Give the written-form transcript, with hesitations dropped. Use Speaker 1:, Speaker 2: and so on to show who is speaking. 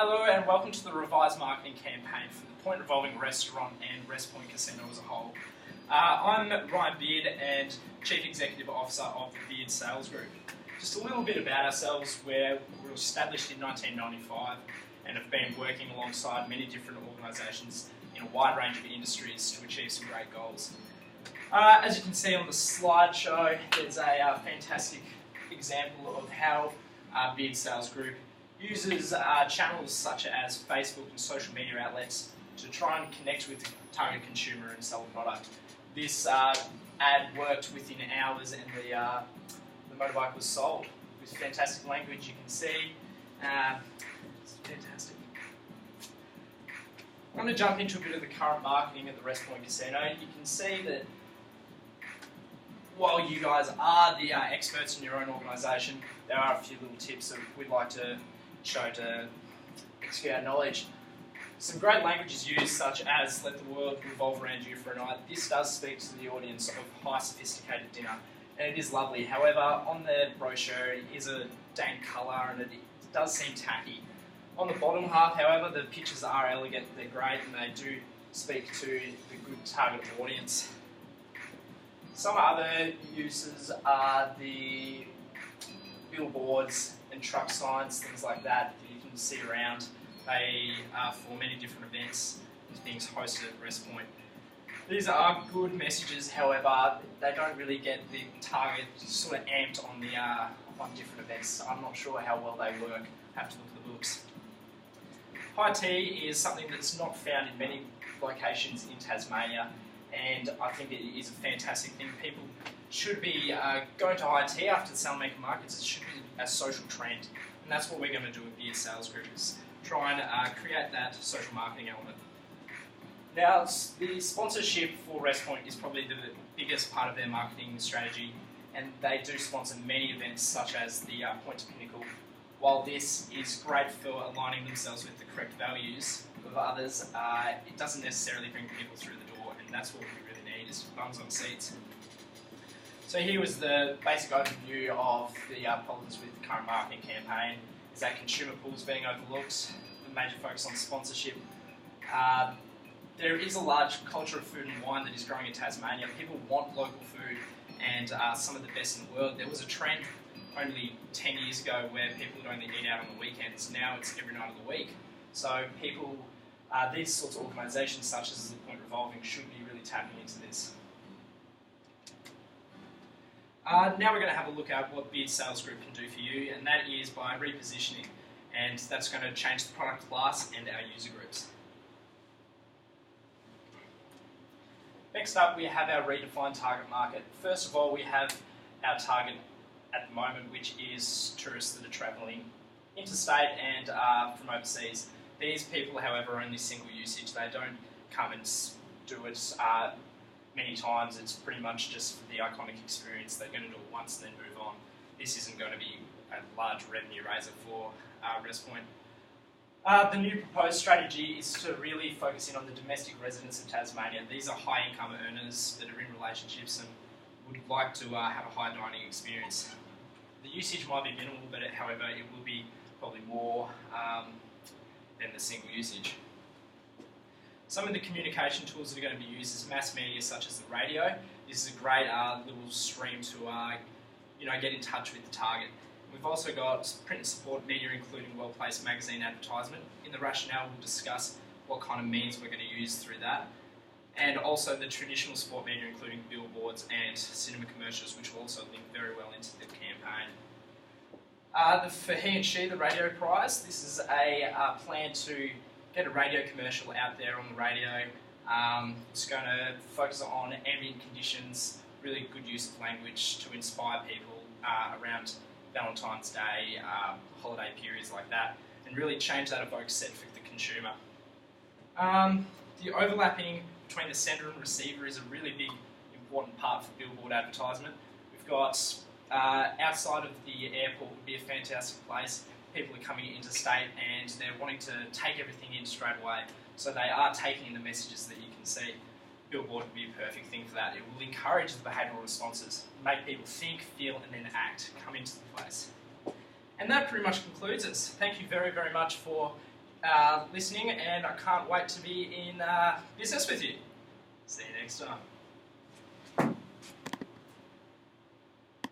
Speaker 1: Hello and welcome to the revised marketing campaign for the Point Revolving restaurant and Wrest Point Casino as a whole. I'm Ryan Beard and Chief Executive Officer of the Beard Sales Group. Just a little bit about ourselves. We were established in 1995 and have been working alongside many different organisations in a wide range of industries to achieve some great goals. As you can see on the slideshow, there's a fantastic example of how Beard Sales Group uses channels such as Facebook and social media outlets to try and connect with the target consumer and sell a product. This ad worked within hours and the motorbike was sold with fantastic language. You can see it's fantastic. I'm going to jump into a bit of the current marketing at the Wrest Point Casino. You can see that while you guys are the experts in your own organisation, there are a few little tips that we'd like to show to execute our knowledge. Some great language is used, such as "let the world revolve around you for a night." This does speak to the audience of high sophisticated dinner, and it is lovely. However, on the brochure it is a dank colour and it does seem tacky. On the bottom half, however, the pictures are elegant, they're great, and they do speak to the good target audience. Some other uses are the billboards and truck signs, things like that you can see around. They are for many different events and things hosted at Wrest Point. These are good messages, however, they don't really get the target sort of amped on different events. I'm not sure how well they work. Have to look at the books. High tea is something that's not found in many locations in Tasmania, and I think it is a fantastic thing. People should be going to high tea after the Salamaker markets. It should be a social trend, and that's what we're going to do with Beard Sales Group, is try and create that social marketing element. Now, the sponsorship for Wrest Point is probably the biggest part of their marketing strategy, and they do sponsor many events such as the Point to Pinnacle. While this is great for aligning themselves with the correct values of others, it doesn't necessarily bring people through the door, and that's what we really need, is bums on seats. So here was the basic overview of the problems with the current marketing campaign. Is that consumer pools being overlooked, the major focus on sponsorship. There is a large culture of food and wine that is growing in Tasmania. People want local food and some of the best in the world. There was a trend only 10 years ago where people would only eat out on the weekends. Now it's every night of the week. So people, these sorts of organisations such as the Point Revolving should be really tapping into this. Now we're going to have a look at what Beard Sales Group can do for you, and that is by repositioning, and that's going to change the product class and our user groups. Next up, we have our redefined target market. First of all, we have our target at the moment, which is tourists that are travelling interstate and from overseas. These people, however, are only single usage. They don't come and do it many times. It's pretty much just for the iconic experience. They're going to do it once and then move on. This isn't going to be a large revenue raiser for Wrest Point. The new proposed strategy is to really focus in on the domestic residents of Tasmania. These are high income earners that are in relationships and would like to have a high dining experience. The usage might be minimal, but however, it will be probably more than the single usage. Some of the communication tools that are going to be used is mass media, such as the radio. This is a great little stream to get in touch with the target. We've also got print and support media, including well-placed magazine advertisement. In the rationale, we'll discuss what kind of means we're going to use through that. And also the traditional sport media, including billboards and cinema commercials, which will also link very well into the campaign. For He and She, the radio prize, this is a plan to get a radio commercial out there on the radio. It's going to focus on ambient conditions, really good use of language to inspire people around Valentine's Day, holiday periods like that, and really change that evoke set for the consumer. The overlapping between the sender and receiver is a really big, important part for billboard advertisement. We've got outside of the airport would be a fantastic place. People are coming interstate and they're wanting to take everything in straight away, so they are taking in the messages that you can see. Billboard would be a perfect thing for that. It will encourage the behavioural responses, make people think, feel and then act, come into the place. And that pretty much concludes us. Thank you very, very much for listening, and I can't wait to be in business with you. See you next time.